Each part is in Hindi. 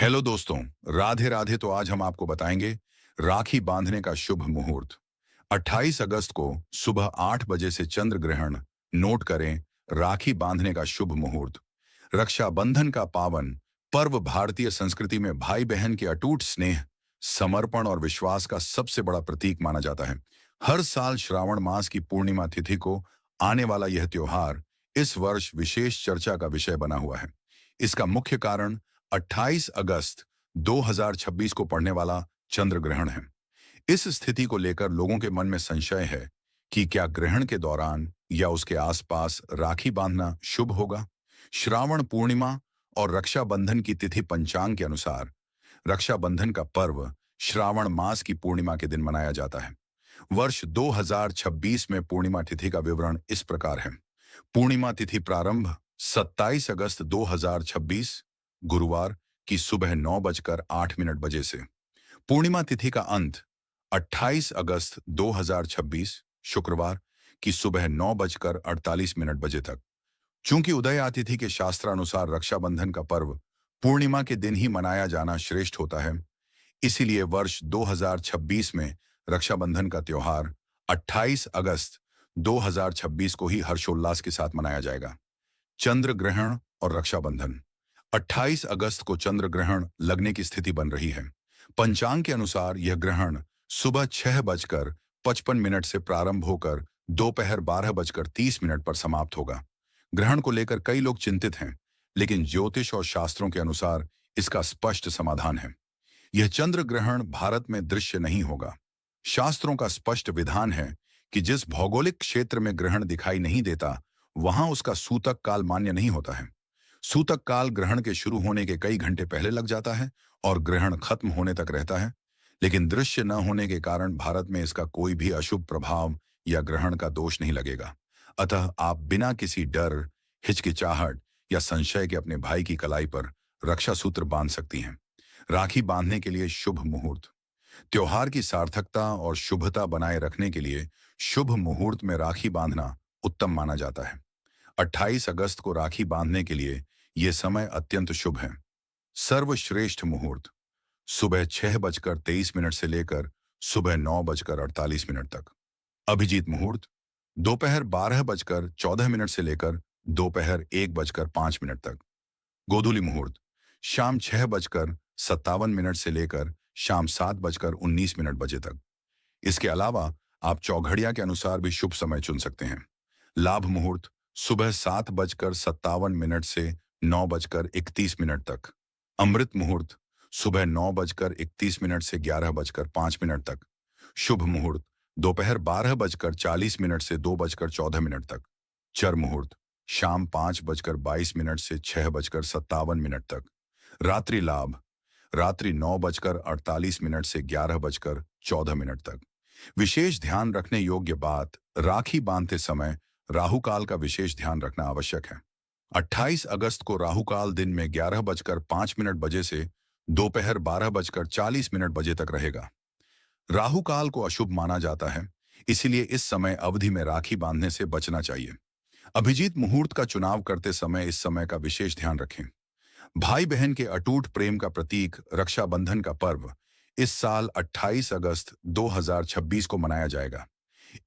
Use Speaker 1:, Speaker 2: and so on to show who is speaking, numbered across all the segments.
Speaker 1: हेलो दोस्तों, राधे राधे। तो आज हम आपको बताएंगे राखी बांधने का शुभ मुहूर्त। 28 अगस्त को सुबह 8 बजे से चंद्र ग्रहण। नोट करें, राखी बांधने का शुभ मुहूर्त। रक्षाबंधन का पावन पर्व भारतीय संस्कृति में भाई बहन के अटूट स्नेह, समर्पण और विश्वास का सबसे बड़ा प्रतीक माना जाता है। हर साल श्रावण मास की पूर्णिमा तिथि को आने वाला यह त्योहार इस वर्ष विशेष चर्चा का विषय बना हुआ है। इसका मुख्य कारण 28 अगस्त 2026 को पड़ने वाला चंद्र ग्रहण है। इस स्थिति को लेकर लोगों के मन में संशय है कि क्या ग्रहण के दौरान या उसके आसपास राखी बांधना शुभ होगा। श्रावण पूर्णिमा और रक्षाबंधन की तिथि पंचांग के अनुसार रक्षाबंधन का पर्व श्रावण मास की पूर्णिमा के दिन मनाया जाता है। वर्ष 2026 में पूर्णिमा तिथि का विवरण इस प्रकार है। पूर्णिमा तिथि प्रारंभ 27 अगस्त 2026 गुरुवार की सुबह 9:08 से। पूर्णिमा तिथि का अंत 28 अगस्त 2026 शुक्रवार की सुबह 9:48 तक। चूंकि उदय तिथि के शास्त्रानुसार रक्षाबंधन का पर्व पूर्णिमा के दिन ही मनाया जाना श्रेष्ठ होता है, इसीलिए वर्ष 2026 में रक्षाबंधन का त्योहार 28 अगस्त 2026 को ही हर्षोल्लास के साथ मनाया जाएगा। चंद्र ग्रहण और रक्षाबंधन। 28 अगस्त को चंद्र ग्रहण लगने की स्थिति बन रही है। पंचांग के अनुसार यह ग्रहण सुबह 6:55 से प्रारंभ होकर दोपहर 12:30 पर समाप्त होगा। ग्रहण को लेकर कई लोग चिंतित हैं, लेकिन ज्योतिष और शास्त्रों के अनुसार इसका स्पष्ट समाधान है। यह चंद्र ग्रहण भारत में दृश्य नहीं होगा। शास्त्रों का स्पष्ट विधान है कि जिस भौगोलिक क्षेत्र में ग्रहण दिखाई नहीं देता, वहां उसका सूतक काल मान्य नहीं होता है। सूतक काल ग्रहण के शुरू होने के कई घंटे पहले लग जाता है और ग्रहण खत्म होने तक रहता है, लेकिन दृश्य न होने के कारण भारत में इसका कोई भी अशुभ प्रभाव या ग्रहण का दोष नहीं लगेगा। अतः आप बिना किसी डर, हिचकिचाहट या संशय के अपने भाई की कलाई पर रक्षा सूत्र बांध सकती हैं। राखी बांधने के लिए शुभ मुहूर्त। त्योहार की सार्थकता और शुभता बनाए रखने के लिए शुभ मुहूर्त में राखी बांधना उत्तम माना जाता है। 28 अगस्त को राखी बांधने के लिए यह समय अत्यंत शुभ है। सर्वश्रेष्ठ मुहूर्त सुबह 6:23 से लेकर सुबह 9:48 तक। अभिजीत मुहूर्त दोपहर 12:14 से लेकर दोपहर 1:05 तक। गोधूली मुहूर्त शाम 6:57 से लेकर शाम 7:19 तक। इसके अलावा आप चौघड़िया के अनुसार भी शुभ समय चुन सकते हैं। लाभ मुहूर्त सुबह 7:57 से 9:31 तक। अमृत मुहूर्त सुबह 9:31 से 11:05 तक। शुभ मुहूर्त दोपहर 12:40 से 2:14 तक। चर मुहूर्त शाम 5:22 से 6:57 तक। रात्रि लाभ रात्रि 9:48 से 11:14 तक। विशेष ध्यान रखने योग्य बात, राखी बांधते समय राहु काल का विशेष ध्यान रखना आवश्यक है। 28 अगस्त को राहु काल दिन में 11:05 से दोपहर 12:40 तक रहेगा। राहु काल को अशुभ माना जाता है, इसीलिए इस समय अवधि में राखी बांधने से बचना चाहिए। अभिजीत मुहूर्त का चुनाव करते समय इस समय का विशेष ध्यान रखें। भाई बहन के अटूट प्रेम का प्रतीक रक्षाबंधन का पर्व इस साल 28 अगस्त 2026 को मनाया जाएगा।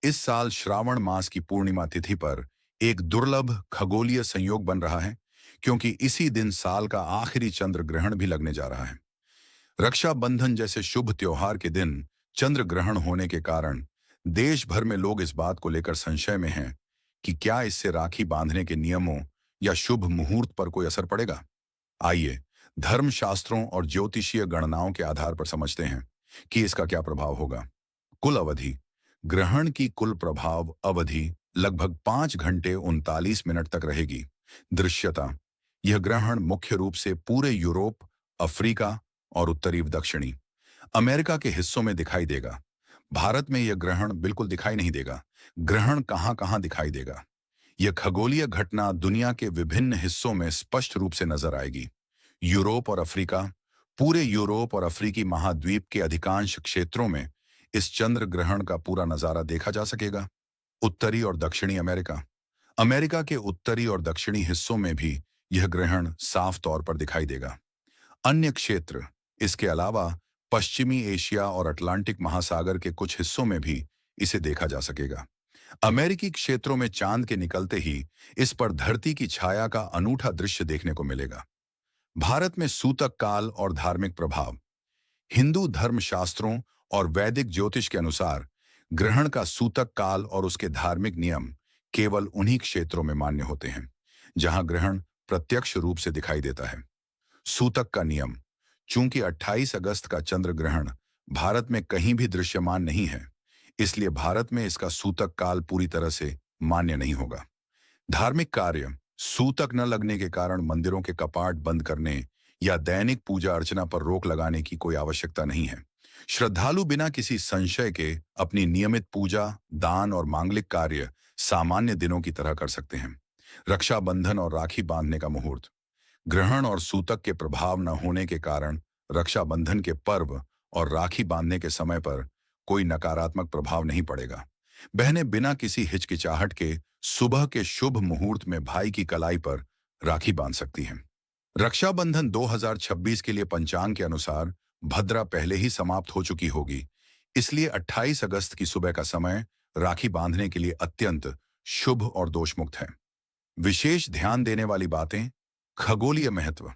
Speaker 1: इस साल श्रावण मास की पूर्णिमा तिथि पर एक दुर्लभ खगोलीय संयोग बन रहा है, क्योंकि इसी दिन साल का आखिरी चंद्र ग्रहण भी लगने जा रहा है। रक्षाबंधन जैसे शुभ त्योहार के दिन चंद्र ग्रहण होने के कारण देश भर में लोग इस बात को लेकर संशय में हैं कि क्या इससे राखी बांधने के नियमों या शुभ मुहूर्त पर कोई असर पड़ेगा। आइए धर्मशास्त्रों और ज्योतिषीय गणनाओं के आधार पर समझते हैं कि इसका क्या प्रभाव होगा। कुल अवधि। ग्रहण की कुल प्रभाव अवधि लगभग 5 घंटे 39 मिनट तक रहेगी। दृश्यता। यह ग्रहण मुख्य रूप से पूरे यूरोप, अफ्रीका और उत्तरी दक्षिणी अमेरिका के हिस्सों में दिखाई देगा। भारत में यह ग्रहण बिल्कुल दिखाई नहीं देगा। ग्रहण कहां-कहां दिखाई देगा? यह खगोलीय घटना दुनिया के विभिन्न हिस्सों में स्पष्ट रूप से नजर आएगी। यूरोप और अफ्रीका। पूरे यूरोप और अफ्रीकी महाद्वीप के अधिकांश क्षेत्रों में इस चंद्र ग्रहण का पूरा नजारा देखा जा सकेगा। उत्तरी और दक्षिणी अमेरिका। अमेरिका के उत्तरी और दक्षिणी हिस्सों में भी यह ग्रहण साफ तौर पर दिखाई देगा। अन्य क्षेत्र, इसके अलावा पश्चिमी एशिया और अटलांटिक महासागर के कुछ हिस्सों में भी इसे देखा जा सकेगा। अमेरिकी क्षेत्रों में चांद के निकलते ही इस पर धरती की छाया का अनूठा दृश्य देखने को मिलेगा। भारत में सूतक काल और धार्मिक प्रभाव। हिंदू धर्मशास्त्रों और वैदिक ज्योतिष के अनुसार ग्रहण का सूतक काल और उसके धार्मिक नियम केवल उन्हीं क्षेत्रों में मान्य होते हैं जहां ग्रहण प्रत्यक्ष रूप से दिखाई देता है। सूतक का नियम। चूंकि 28 अगस्त का चंद्र ग्रहण भारत में कहीं भी दृश्यमान नहीं है, इसलिए भारत में इसका सूतक काल पूरी तरह से मान्य नहीं होगा। धार्मिक कार्य। सूतक न लगने के कारण मंदिरों के कपाट बंद करने या दैनिक पूजा अर्चना पर रोक लगाने की कोई आवश्यकता नहीं है। श्रद्धालु बिना किसी संशय के अपनी नियमित पूजा, दान और मांगलिक कार्य सामान्य दिनों की तरह कर सकते हैं। रक्षाबंधन और राखी बांधने का मुहूर्त। ग्रहण और सूतक के प्रभाव न होने के कारण रक्षाबंधन के पर्व और राखी बांधने के समय पर कोई नकारात्मक प्रभाव नहीं पड़ेगा। बहनें बिना किसी हिचकिचाहट के सुबह के शुभ मुहूर्त में भाई की कलाई पर राखी बांध सकती हैं। रक्षाबंधन 2026 के लिए पंचांग के अनुसार भद्रा पहले ही समाप्त हो चुकी होगी, इसलिए 28 अगस्त की सुबह का समय राखी बांधने के लिए अत्यंत शुभ और दोषमुक्त है। विशेष ध्यान देने वाली बातें। खगोलीय महत्व।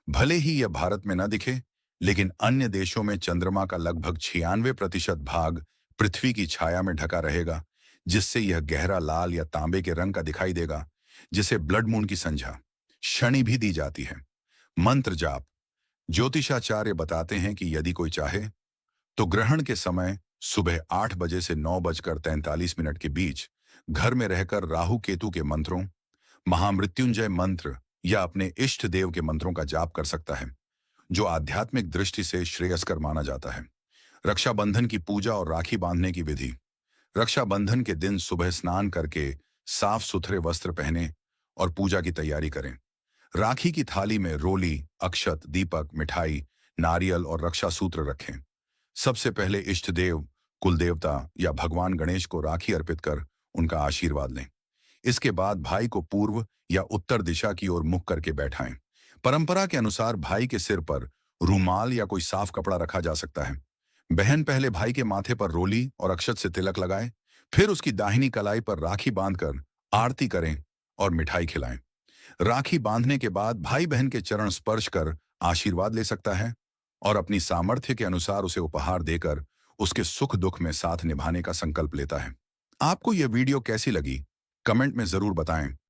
Speaker 1: भले ही यह भारत में न दिखे, लेकिन अन्य देशों में चंद्रमा का लगभग 96% भाग पृथ्वी की छाया में ढका रहेगा, जिससे यह गहरा लाल या तांबे के रंग का दिखाई देगा, जिसे ब्लड मून की संज्ञा शनि भी दी जाती है। मंत्र जाप। ज्योतिषाचार्य बताते हैं कि यदि कोई चाहे तो ग्रहण के समय सुबह 8 बजे से 9:43 के बीच घर में रहकर राहु केतु के मंत्रों, महामृत्युंजय मंत्र या अपने इष्ट देव के मंत्रों का जाप कर सकता है, जो आध्यात्मिक दृष्टि से श्रेयस्कर माना जाता है। रक्षाबंधन की पूजा और राखी बांधने की विधि। रक्षाबंधन के दिन सुबह स्नान करके साफ सुथरे वस्त्र पहने और पूजा की तैयारी करें। राखी की थाली में रोली, अक्षत, दीपक, मिठाई, नारियल और रक्षा सूत्र रखें। सबसे पहले इष्ट देव, कुल देवता या भगवान गणेश को राखी अर्पित कर उनका आशीर्वाद लें। इसके बाद भाई को पूर्व या उत्तर दिशा की ओर मुख करके बैठाएं। परंपरा के अनुसार भाई के सिर पर रूमाल या कोई साफ कपड़ा रखा जा सकता है। बहन पहले भाई के माथे पर रोली और अक्षत से तिलक लगाए, फिर उसकी दाहिनी कलाई पर राखी बांधकर आरती करें और मिठाई खिलाएं। राखी बांधने के बाद भाई बहन के चरण स्पर्श कर आशीर्वाद ले सकता है और अपनी सामर्थ्य के अनुसार उसे उपहार देकर उसके सुख दुख में साथ निभाने का संकल्प लेता है। आपको यह वीडियो कैसी लगी? कमेंट में जरूर बताएं